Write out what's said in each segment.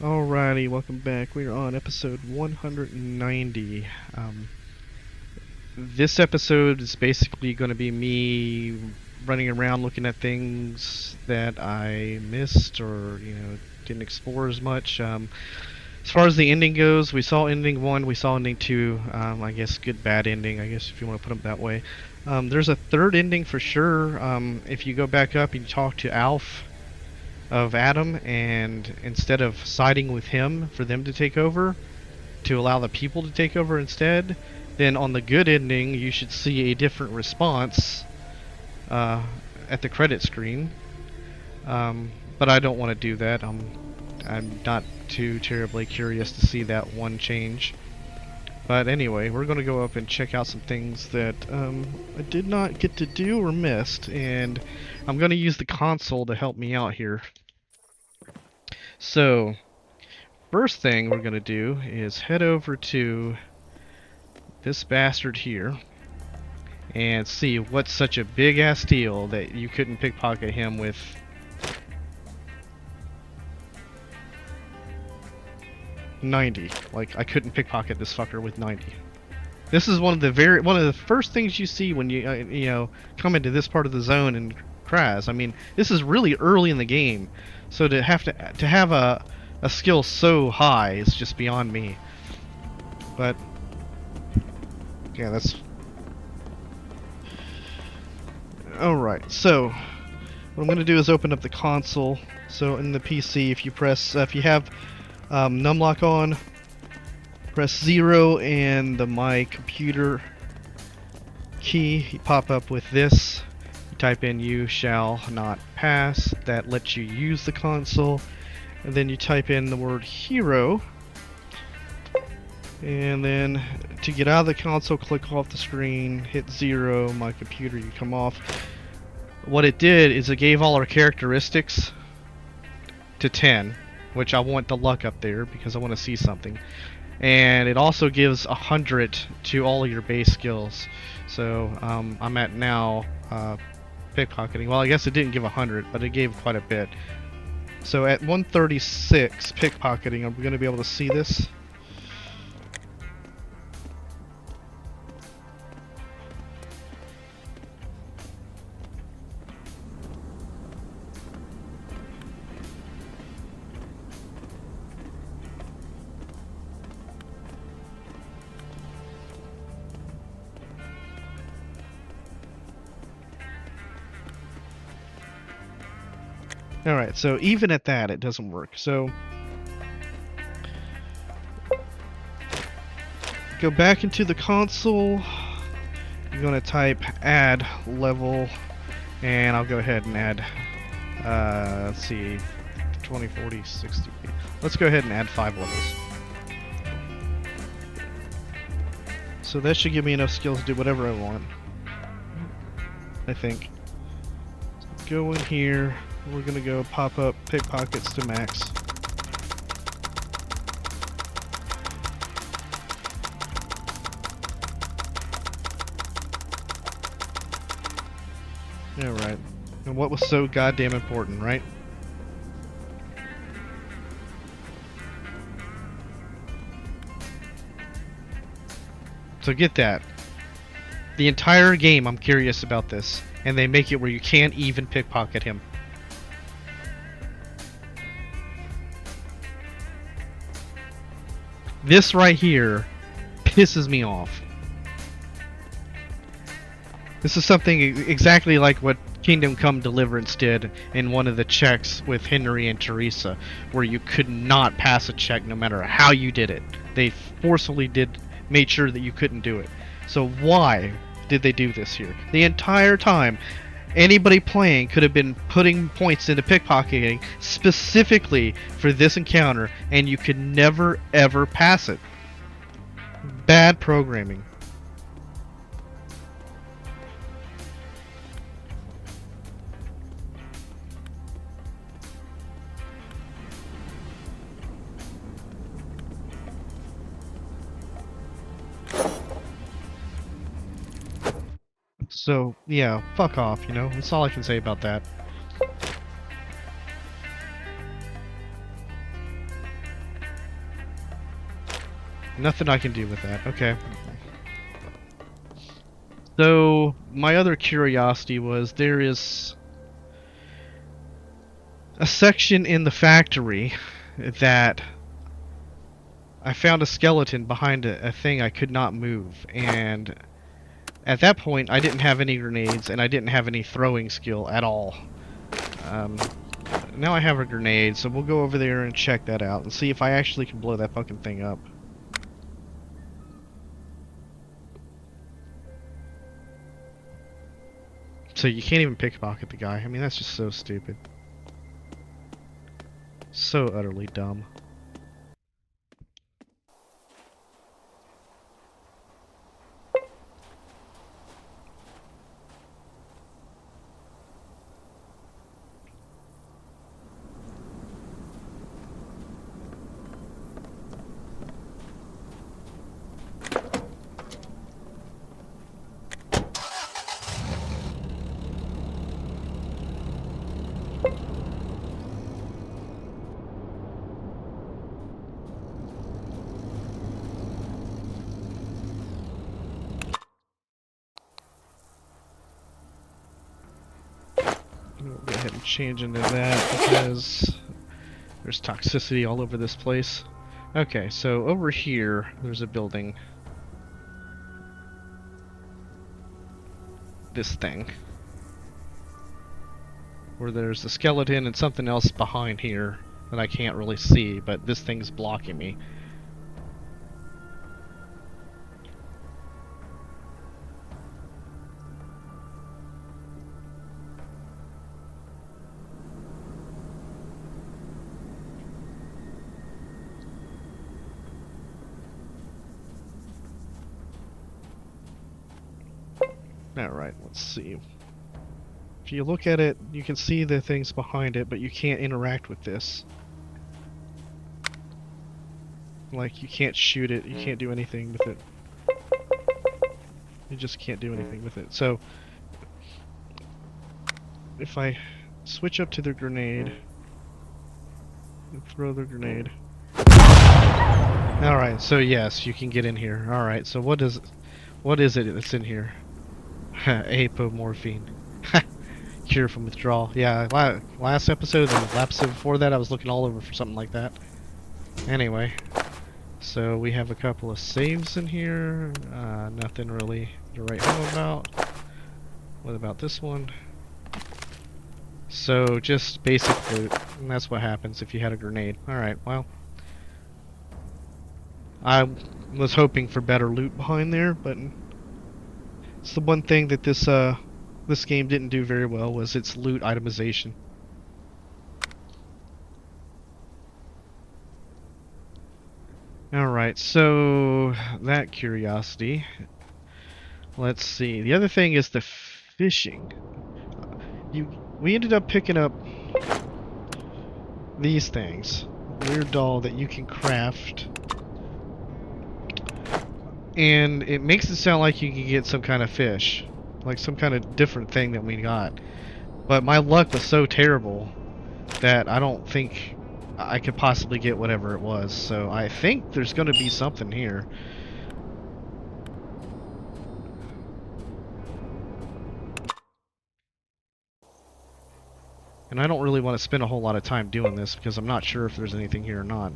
Alrighty, welcome back. We're on episode 190. This episode is basically going to be me running around looking at things that I missed or, didn't explore as much. As far as the ending goes, we saw ending 1, we saw ending 2. I guess good, bad ending, I guess if you want to put them that way. There's a third ending for sure. If you go back up and talk to Alf of Adam, and instead of siding with him for them to take over, to allow the people to take over instead, then on the good ending you should see a different response at the credit screen. But I don't want to do that. I'm not too terribly curious to see that one change. But anyway, we're going to go up and check out some things that I did not get to do or missed, and I'm going to use the console to help me out here. So, first thing we're going to do is head over to this bastard here and see what's such a big ass deal that you couldn't pickpocket him with 90. Like, I couldn't pickpocket this fucker with 90. This is one of the first things you see when you come into this part of the zone in Kraz. I mean, this is really early in the game, so to have a skill so high is just beyond me. But yeah, that's alright. So what I'm gonna do is open up the console. So in the PC, if you have numlock on, press 0 and my computer key, you pop up with this. You type in "you shall not pass." That lets you use the console. And then you type in the word hero. And then to get out of the console, click off the screen, hit 0, my computer, you come off. What it did is it gave all our characteristics to 10, which I want the luck up there because I want to see something. And it also gives 100 to all of your base skills. So I'm at now pickpocketing. Well, I guess it didn't give 100, but it gave quite a bit. So at 136 pickpocketing, I'm going to be able to see this. Alright, so even at that, it doesn't work. So go back into the console. You're going to type add level, and I'll go ahead and add, let's see, 20, 40, 60. Let's go ahead and add 5 levels. So that should give me enough skills to do whatever I want, I think. Go in here. We're gonna go pop up pickpockets to max. Alright. And what was so goddamn important, right? So get that. The entire game I'm curious about this, and they make it where you can't even pickpocket him. This right here pisses me off. This is something exactly like what Kingdom Come Deliverance did in one of the checks with Henry and Teresa, where you could not pass a check no matter how you did it. They forcefully made sure that you couldn't do it. So why did they do this here? The entire time, anybody playing could have been putting points into pickpocketing specifically for this encounter, and you could never ever pass it. Bad programming. So, yeah, fuck off, you know? That's all I can say about that. Nothing I can do with that. Okay. So, my other curiosity was there is a section in the factory that I found a skeleton behind a thing I could not move, and at that point I didn't have any grenades and I didn't have any throwing skill at all. Now I have a grenade, so we'll go over there and check that out and see if I actually can blow that fucking thing up. So you can't even pickpocket the guy. I mean, that's just so stupid. So utterly dumb. We'll go ahead and change into that because there's toxicity all over this place. Okay, so over here there's a building. This thing. Where there's a skeleton and something else behind here that I can't really see, but this thing's blocking me. Alright, let's see. If you look at it, you can see the things behind it, but you can't interact with this. Like, you can't shoot it, you can't do anything with it. You just can't do anything with it. So, if I switch up to the grenade, and throw the grenade. Alright, so yes, you can get in here. Alright, so what is it that's in here? Apomorphine. Cure from withdrawal. Yeah, last episode and the episode before that I was looking all over for something like that. Anyway, so we have a couple of saves in here. Nothing really to write home about. What about this one? So just basic loot, and that's what happens if you had a grenade. Alright, well, I was hoping for better loot behind there, but it's the one thing that this game didn't do very well was its loot itemization. Alright, so that curiosity. Let's see. The other thing is the fishing. We ended up picking up these things. Weird doll that you can craft. And it makes it sound like you can get some kind of fish. Like some kind of different thing that we got. But my luck was so terrible that I don't think I could possibly get whatever it was. So I think there's going to be something here. And I don't really want to spend a whole lot of time doing this because I'm not sure if there's anything here or not.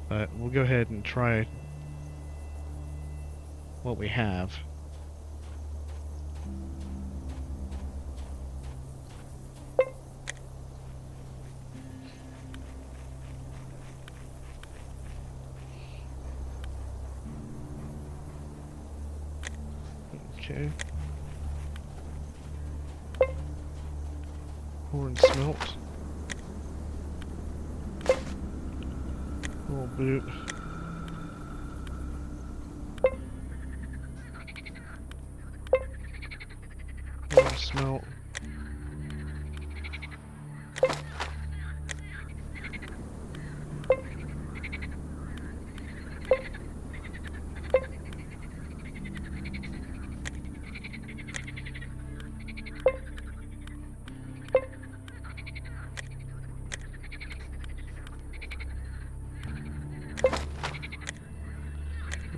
But we'll go ahead and try what we have. Okay. Horn smelt. Little boot. Horn smelt.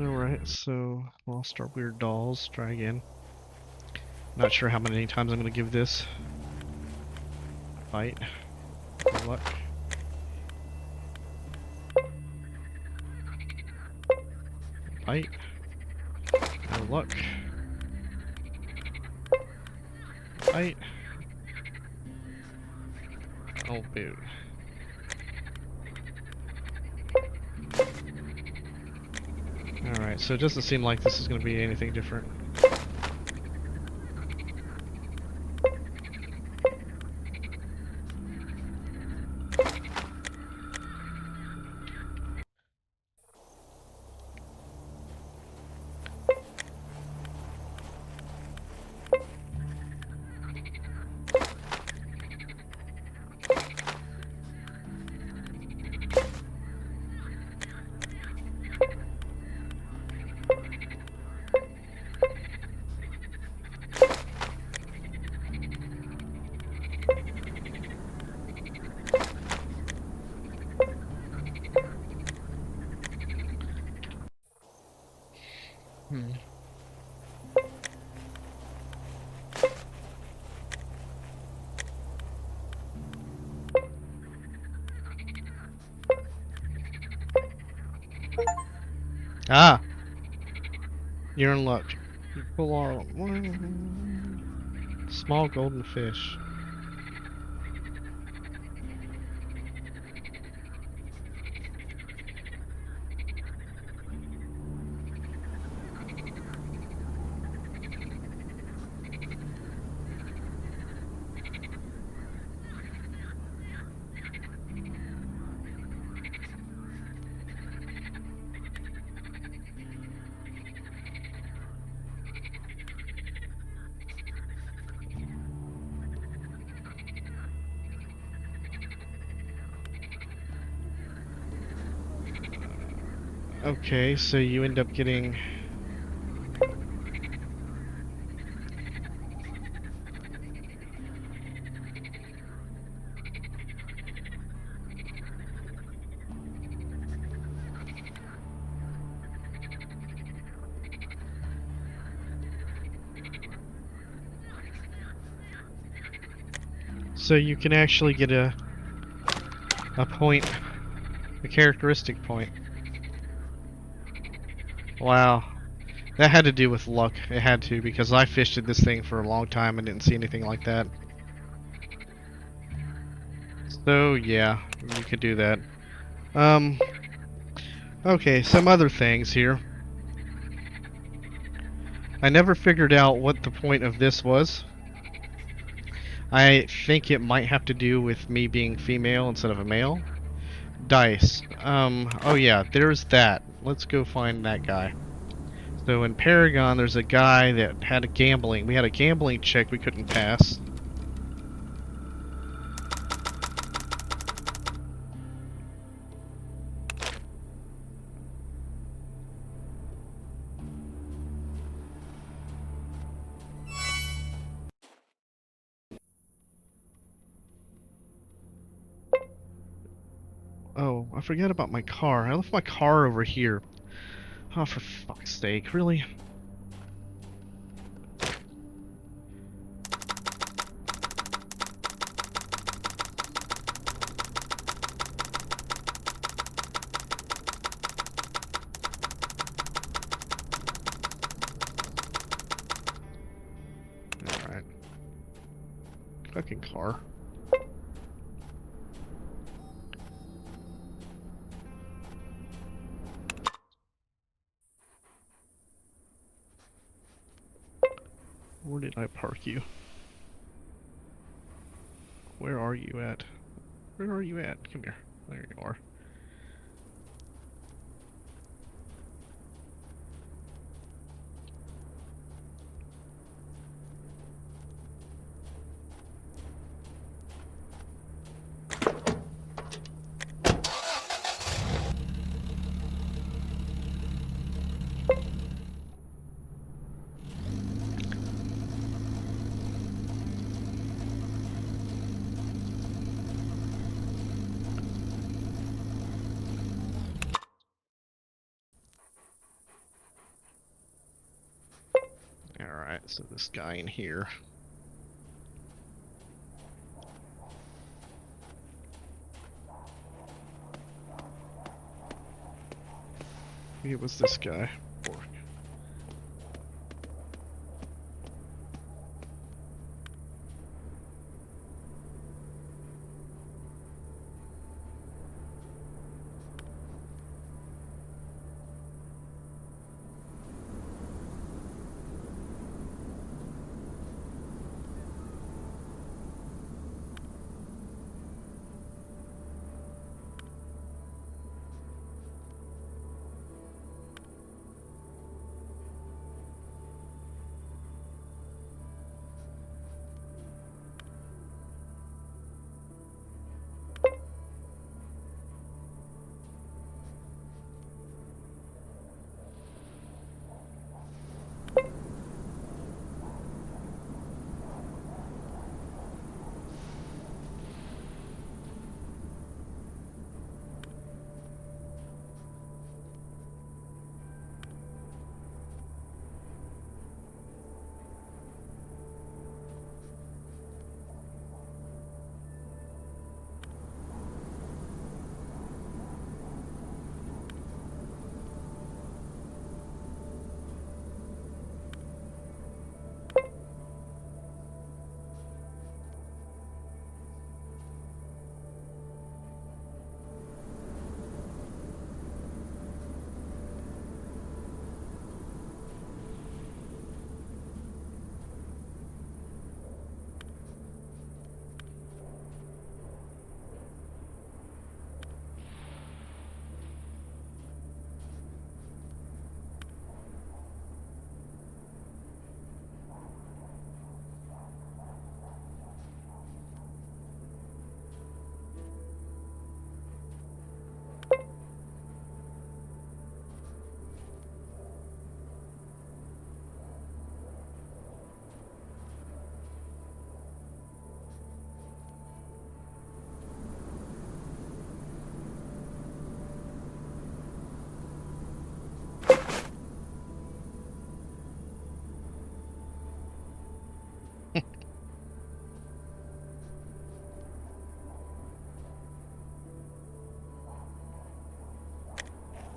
Alright, so lost our weird dolls. Try again. Not sure how many times I'm gonna give this. Fight. Good luck. Fight. No luck. Fight. Oh, boo. Alright, so it doesn't seem like this is going to be anything different. Hmm. Ah! You're in luck. You pull out small golden fish. Okay, so you end up getting... So you can actually get a point, a characteristic point. Wow. That had to do with luck. It had to, because I fished at this thing for a long time and didn't see anything like that. So, yeah, you could do that. Okay, some other things here. I never figured out what the point of this was. I think it might have to do with me being female instead of a male. Dice. Oh yeah, there's that. Let's go find that guy. So in Paragon, there's a guy that had a gambling. We had a gambling check we couldn't pass. Oh, I forgot about my car. I left my car over here. Oh, for fuck's sake, really? Alright. Fucking car. Where did I park you? Where are you at? Where are you at? Come here. There you are. So this guy in here. It was this guy.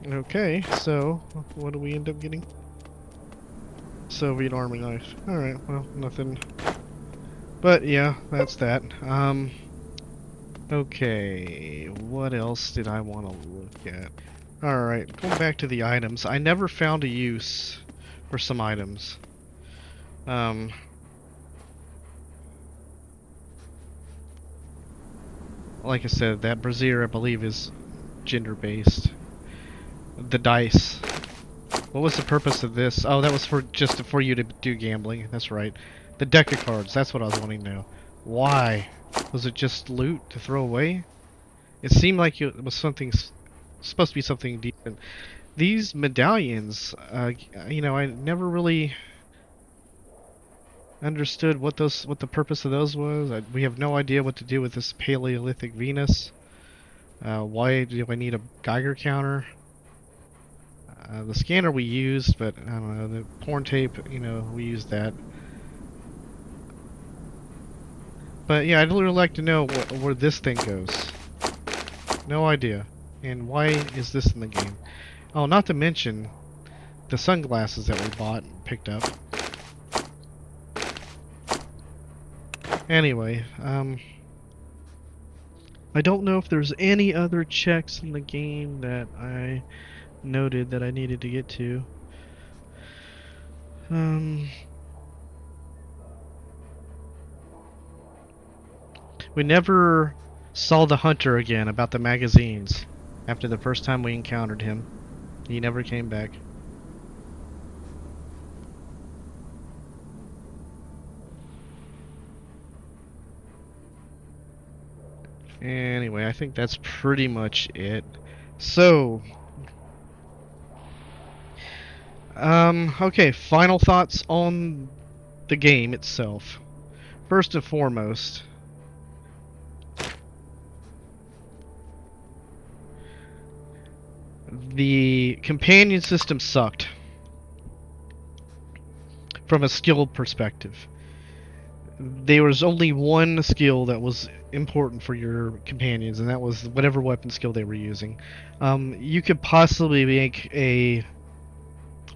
Okay, so what do we end up getting? Soviet Army knife. Alright, well, nothing. But yeah, that's that. Okay, what else did I want to look at? Alright, going back to the items. I never found a use for some items. Like I said, that brazier I believe is gender-based. The dice. What was the purpose of this? Oh, that was for just for you to do gambling. That's right. The deck of cards. That's what I was wanting to know. Why? Was it just loot to throw away? It seemed like it was something supposed to be something decent. These medallions, you know, I never really understood what the purpose of those was. We have no idea what to do with this Paleolithic Venus. Why do I need a Geiger counter? The scanner we used, but I don't know, the porn tape, you know, we used that. But yeah, I'd really like to know where this thing goes. No idea. And why is this in the game? Oh, not to mention the sunglasses that we bought and picked up. Anyway, I don't know if there's any other checks in the game that I noted that I needed to get to. We never saw the hunter again about the magazines after the first time we encountered him. He never came back. Anyway, I think that's pretty much it. So, okay, final thoughts on the game itself. First and foremost, the companion system sucked. from a skill perspective. There was only one skill that was important for your companions, and that was whatever weapon skill they were using. You could possibly make a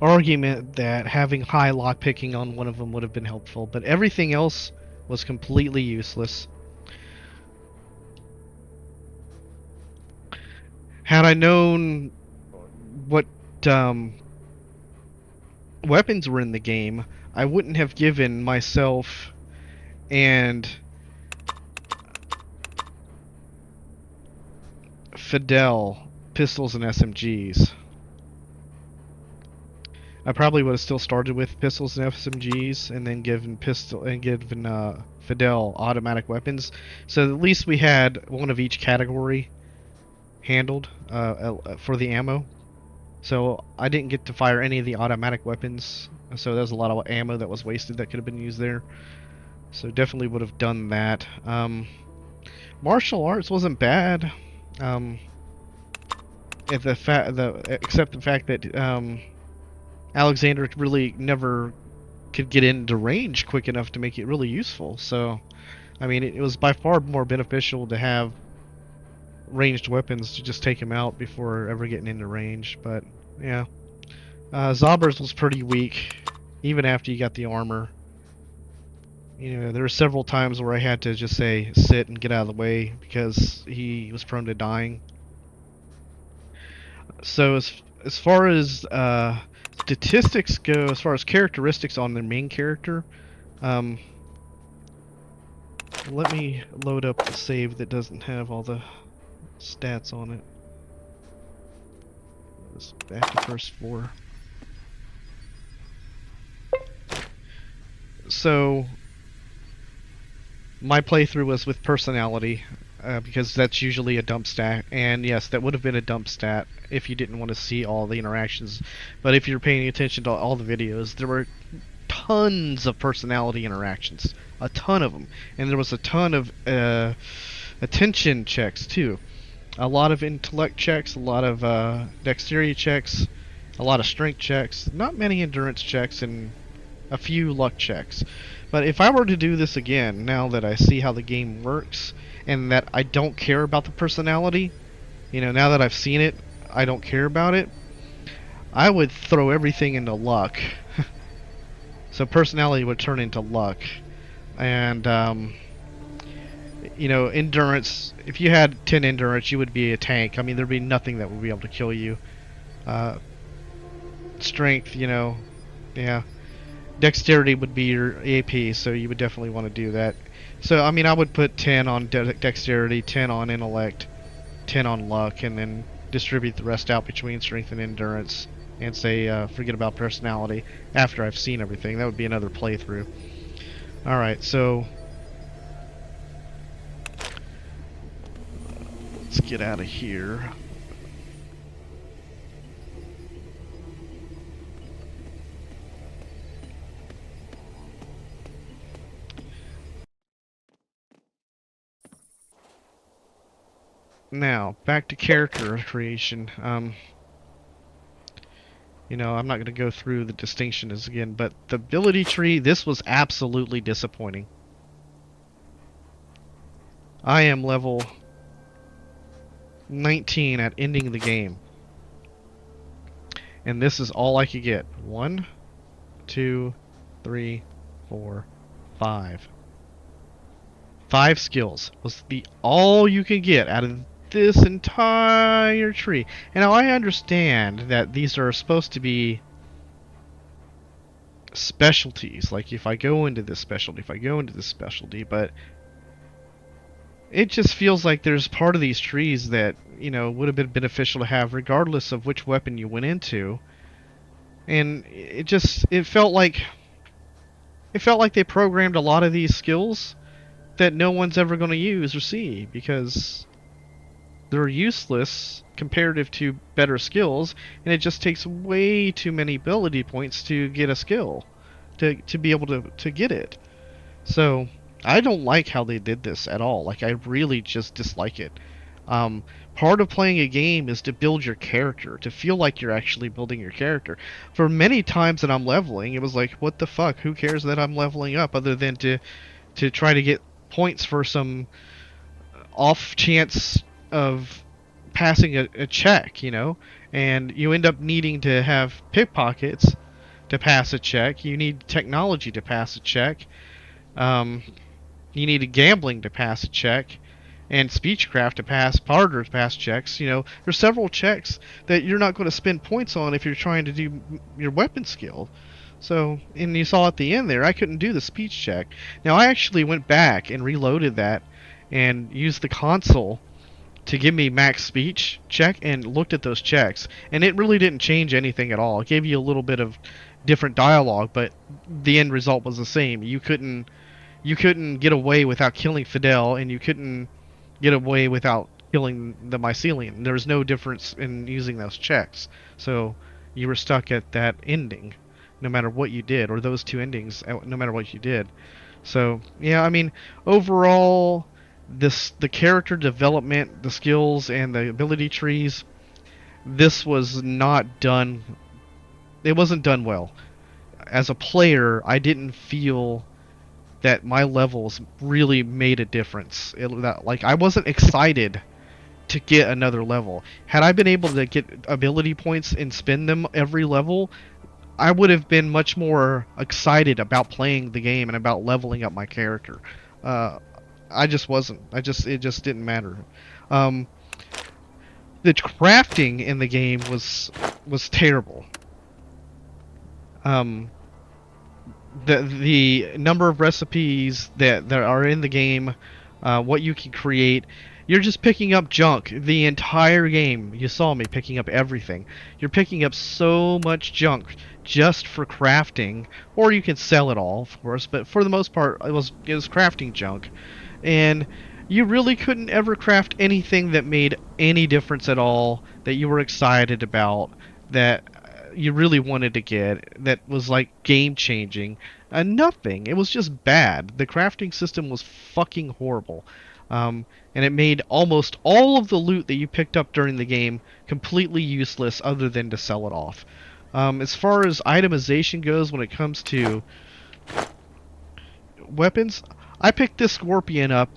argument that having high lockpicking on one of them would have been helpful, but everything else was completely useless. Had I known what weapons were in the game, I wouldn't have given myself and Fidel pistols and SMGs. I probably would have still started with pistols and SMGs, and then given Fidel automatic weapons. So at least we had one of each category handled for the ammo. So I didn't get to fire any of the automatic weapons. So there's a lot of ammo that was wasted that could have been used there. So definitely would have done that. Martial arts wasn't bad. Except the fact that Alexander really never could get into range quick enough to make it really useful. So, I mean, it was by far more beneficial to have ranged weapons to just take him out before ever getting into range. But yeah, Zaubers was pretty weak even after you got the armor. You know, there were several times where I had to just say sit and get out of the way because he was prone to dying. So as far as statistics go, as far as characteristics on the main character, let me load up the save that doesn't have all the stats on it. Let's back to first floor. So my playthrough was with personality, because that's usually a dump stat, and yes, that would have been a dump stat if you didn't want to see all the interactions. But if you're paying attention to all the videos, there were tons of personality interactions, a ton of them, and there was a ton of attention checks too. A lot of intellect checks, a lot of dexterity checks, a lot of strength checks, not many endurance checks, and a few luck checks. But if I were to do this again, now that I see how the game works, and that I don't care about the personality, you know, now that I've seen it, I don't care about it, I would throw everything into luck. So personality would turn into luck. And, you know, endurance, if you had 10 endurance, you would be a tank. I mean, there'd be nothing that would be able to kill you. Strength, you know, yeah. Dexterity would be your AP, so you would definitely want to do that. So, I mean, I would put 10 on dexterity, 10 on intellect, 10 on luck, and then distribute the rest out between strength and endurance, and say, forget about personality after I've seen everything. That would be another playthrough. Alright, so let's get out of here. Now, back to character creation. You know, I'm not going to go through the distinctions again, but the ability tree, this was absolutely disappointing. I am level 19 at ending the game. And this is all I could get. 1, 2, 3, 4, 5. 5 skills was all you could get out of this entire tree. And now I understand that these are supposed to be specialties. Like if I go into this specialty, if I go into this specialty, but it just feels like there's part of these trees that, you know, would have been beneficial to have regardless of which weapon you went into. And it felt like they programmed a lot of these skills that no one's ever going to use or see because they're useless comparative to better skills, and it just takes way too many ability points to get a skill, to be able to get it. So I don't like how they did this at all. Like, I really just dislike it. Part of playing a game is to build your character, to feel like you're actually building your character. For many times that I'm leveling, it was like, what the fuck? Who cares that I'm leveling up, other than to try to get points for some off chance of passing a check, you know? And you end up needing to have pickpockets to pass a check. You need technology to pass a check. Um, you need gambling to pass a check, and speechcraft to pass harder to pass checks. You know, there's several checks that you're not going to spend points on if you're trying to do your weapon skill. So, and you saw at the end there, I couldn't do the speech check. Now, I actually went back and reloaded that and used the console to give me max speech check and looked at those checks, and it really didn't change anything at all. It gave you a little bit of different dialogue, but the end result was the same. You couldn't get away without killing Fidel, and you couldn't get away without killing the mycelium. There was no difference in using those checks, so you were stuck at that ending no matter what you did, or those two endings no matter what you did. So yeah, I mean, overall, the character development, the skills, and the ability trees, this was not done. It wasn't done well. As a player, I didn't feel that my levels really made a difference. Like, I wasn't excited to get another level. Had I been able to get ability points and spend them every level, I would have been much more excited about playing the game and about leveling up my character. I just wasn't. It just didn't matter. Um, the crafting in the game was terrible. Um, the number of recipes that are in the game, what you can create, you're just picking up junk the entire game. You saw me picking up everything. You're picking up so much junk just for crafting, or you can sell it all, of course, but for the most part it was crafting junk. And you really couldn't ever craft anything that made any difference at all, that you were excited about, that you really wanted to get, that was like game changing. Nothing. It was just bad. The crafting system was fucking horrible. And it made almost all of the loot that you picked up during the game completely useless, other than to sell it off. As far as itemization goes, when it comes to weapons, I picked this Scorpion up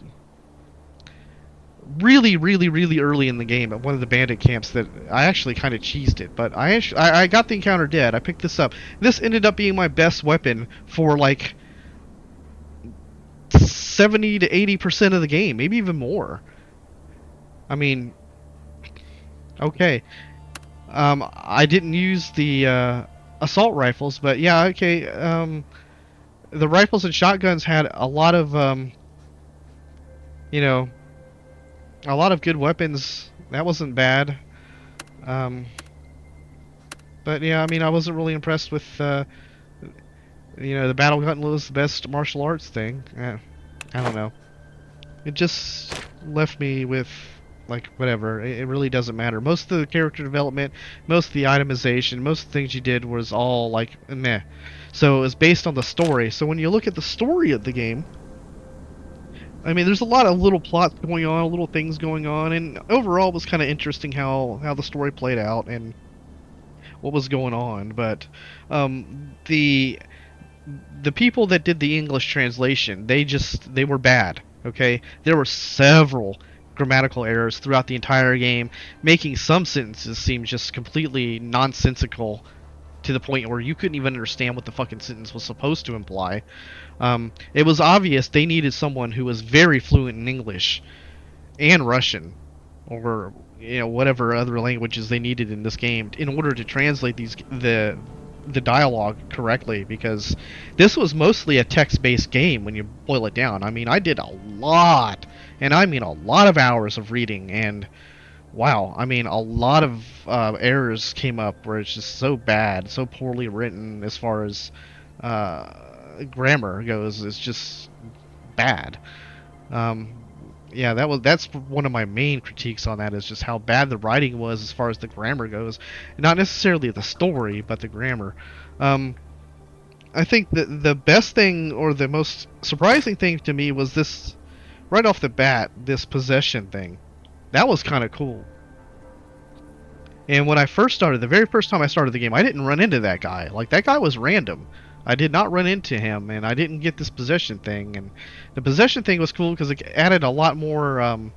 really, really, really early in the game at one of the bandit camps that I actually kind of cheesed it, but I got the encounter dead. I picked this up. This ended up being my best weapon for like 70 to 80% of the game, maybe even more. I mean, okay. I didn't use the assault rifles, but yeah, okay. The rifles and shotguns had a lot of, you know, a lot of good weapons. That wasn't bad. But yeah, I mean, I wasn't really impressed with, you know, the battle gun was the best martial arts thing. I don't know. It just left me with, like, whatever. It really doesn't matter. Most of the character development, most of the itemization, most of the things you did was all, like, meh. So it was based on the story. So when you look at the story of the game, I mean, there's a lot of little plots going on, little things going on, and overall it was kind of interesting how the story played out and what was going on. But the people that did the English translation, they were bad. Okay, there were several grammatical errors throughout the entire game, making some sentences seem just completely nonsensical, to the point where you couldn't even understand what the fucking sentence was supposed to imply. It was obvious they needed someone who was very fluent in English and Russian, or, you know, whatever other languages they needed in this game, in order to translate the dialogue correctly, because this was mostly a text-based game when you boil it down. I mean, I did a lot, and I mean a lot of hours of reading, and wow, I mean, a lot of errors came up where it's just so bad, so poorly written as far as grammar goes. It's just bad. Yeah, that's one of my main critiques on that, is just how bad the writing was as far as the grammar goes. Not necessarily the story, but the grammar. I think the best thing, or the most surprising thing to me, was this, right off the bat, this possession thing. That was kind of cool. And when I first started, the very first time I started the game, I didn't run into that guy. Like, that guy was random. I did not run into him, and I didn't get this possession thing. And the possession thing was cool because it added a lot more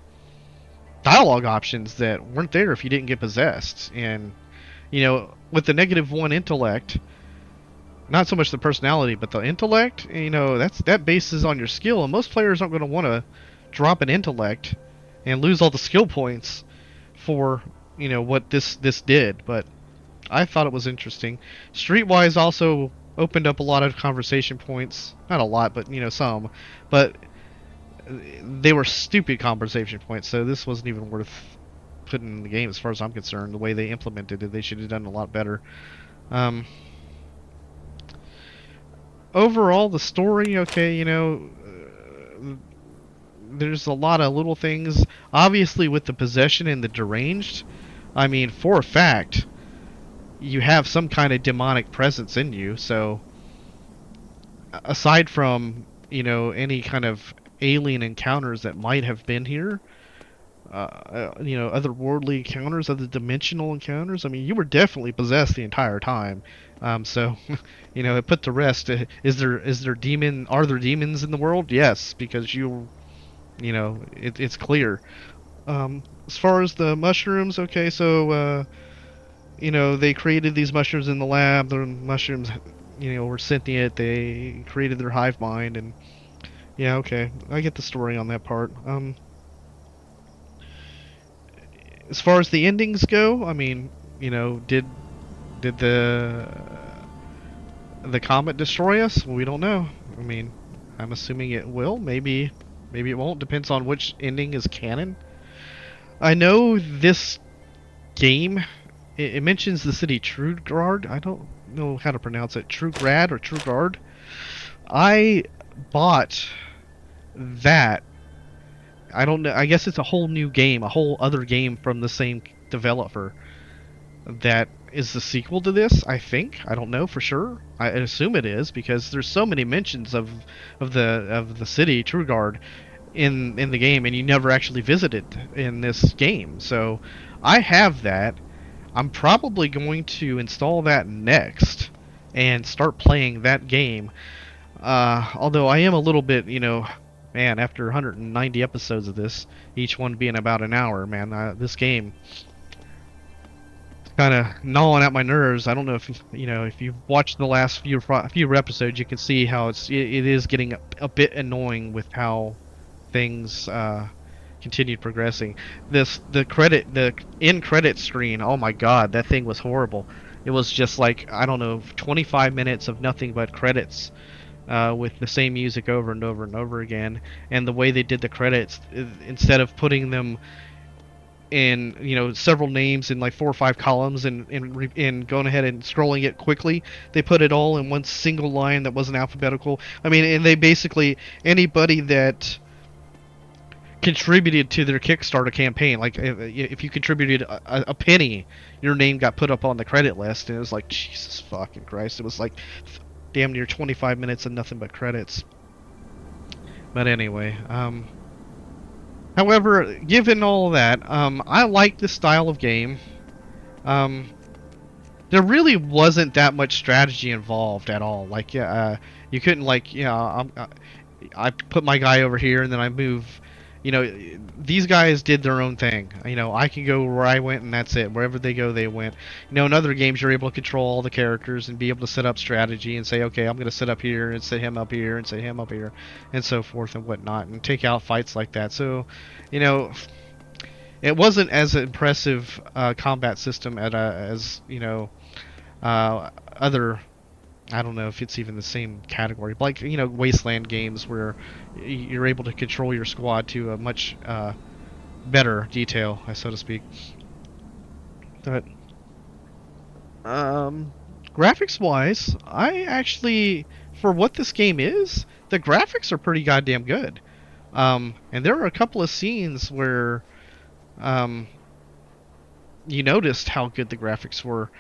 dialogue options that weren't there if you didn't get possessed. And, you know, with the -1 intellect, not so much the personality, but the intellect, you know, that bases on your skill, and most players aren't going to want to drop an intellect and lose all the skill points for, you know, what this did. But I thought it was interesting. Streetwise also opened up a lot of conversation points. Not a lot, but, you know, some. But they were stupid conversation points, so this wasn't even worth putting in the game as far as I'm concerned. The way they implemented it, they should have done a lot better. Overall, the story, okay, you know, there's a lot of little things. Obviously, with the possession and the deranged, I mean, for a fact, you have some kind of demonic presence in you. So, aside from, you know, any kind of alien encounters that might have been here, you know, otherworldly encounters, other dimensional encounters. I mean, you were definitely possessed the entire time. So, you know, it put to rest. Is there demon? Are there demons in the world? Yes, because you know, it's clear. As far as the mushrooms, okay, so you know, they created these mushrooms in the lab. The mushrooms, you know, were sentient. They created their hive mind, and yeah, okay, I get the story on that part. As far as the endings go, I mean, you know, did the comet destroy us? Well, we don't know. I mean, I'm assuming it will. Maybe it won't. Depends on which ending is canon. I know this game. It mentions the city Trugard. I don't know how to pronounce it. Trugrad or Trugard. I bought that. I don't know. I guess it's a whole new game, a whole other game from the same developer that is the sequel to this. I think. I don't know for sure. I assume it is because there's so many mentions of the city Trugard in the game, and you never actually visit it in this game. So I have that. I'm probably going to install that next and start playing that game. Although I am a little bit, you know, man, after 190 episodes of this, each one being about an hour, man, this game kind of gnawing at my nerves. I don't know if you know, if you've watched the last few episodes, you can see how it is getting a bit annoying with how things continued progressing. The end credit screen. Oh my God, that thing was horrible. It was just like, I don't know, 25 minutes of nothing but credits. With the same music over and over and over again, and the way they did the credits, instead of putting them in, you know, several names in like 4 or 5 columns and going ahead and scrolling it quickly, they put it all in one single line that wasn't alphabetical. I mean, and they basically, anybody that contributed to their Kickstarter campaign, like if you contributed a penny, your name got put up on the credit list, and it was like, Jesus fucking Christ, it was like damn near 25 minutes of nothing but credits. But anyway, however, given all that, I like this style of game. There really wasn't that much strategy involved at all. Like, you couldn't, like, you know, I put my guy over here and then I move. You know, these guys did their own thing. You know, I can go where I went and that's it. Wherever they go, they went. You know, in other games, you're able to control all the characters and be able to set up strategy and say, okay, I'm going to sit up here and set him up here and set him up here and so forth and whatnot, and take out fights like that. So, you know, it wasn't as impressive combat system as, you know, other, I don't know if it's even the same category, but like, you know, Wasteland games where you're able to control your squad to a much better detail, so to speak. But graphics wise, I actually, for what this game is, the graphics are pretty goddamn good. And there are a couple of scenes where you noticed how good the graphics were.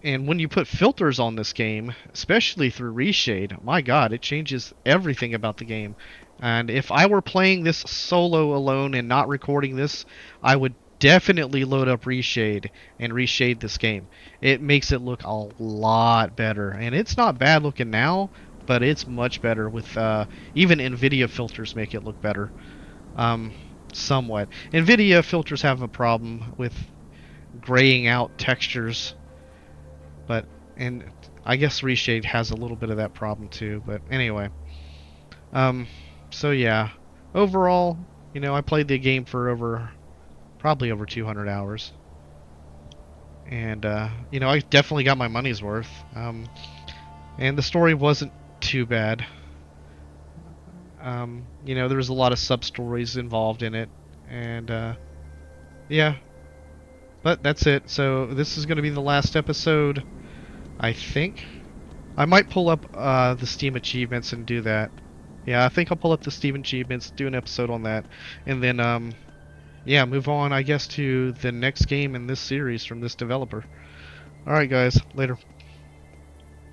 And when you put filters on this game, especially through Reshade, my God, it changes everything about the game. And if I were playing this solo alone and not recording this, I would definitely load up Reshade and reshade this game. It makes it look a lot better. And it's not bad looking now, but it's much better with even NVIDIA filters make it look better. Um, Somewhat. NVIDIA filters have a problem with graying out textures, but and I guess Reshade has a little bit of that problem too. But anyway, um, so yeah, overall, I played the game for probably over 200 hours, and I definitely got my money's worth. And the story wasn't too bad. There was a lot of sub stories involved in it, and yeah. But that's it. So this is going to be the last episode, I think. I might pull up the Steam achievements and do that. Yeah, I think I'll pull up the Steam achievements, do an episode on that, and then yeah, move on, I guess, to the next game in this series from this developer. All right, guys, later.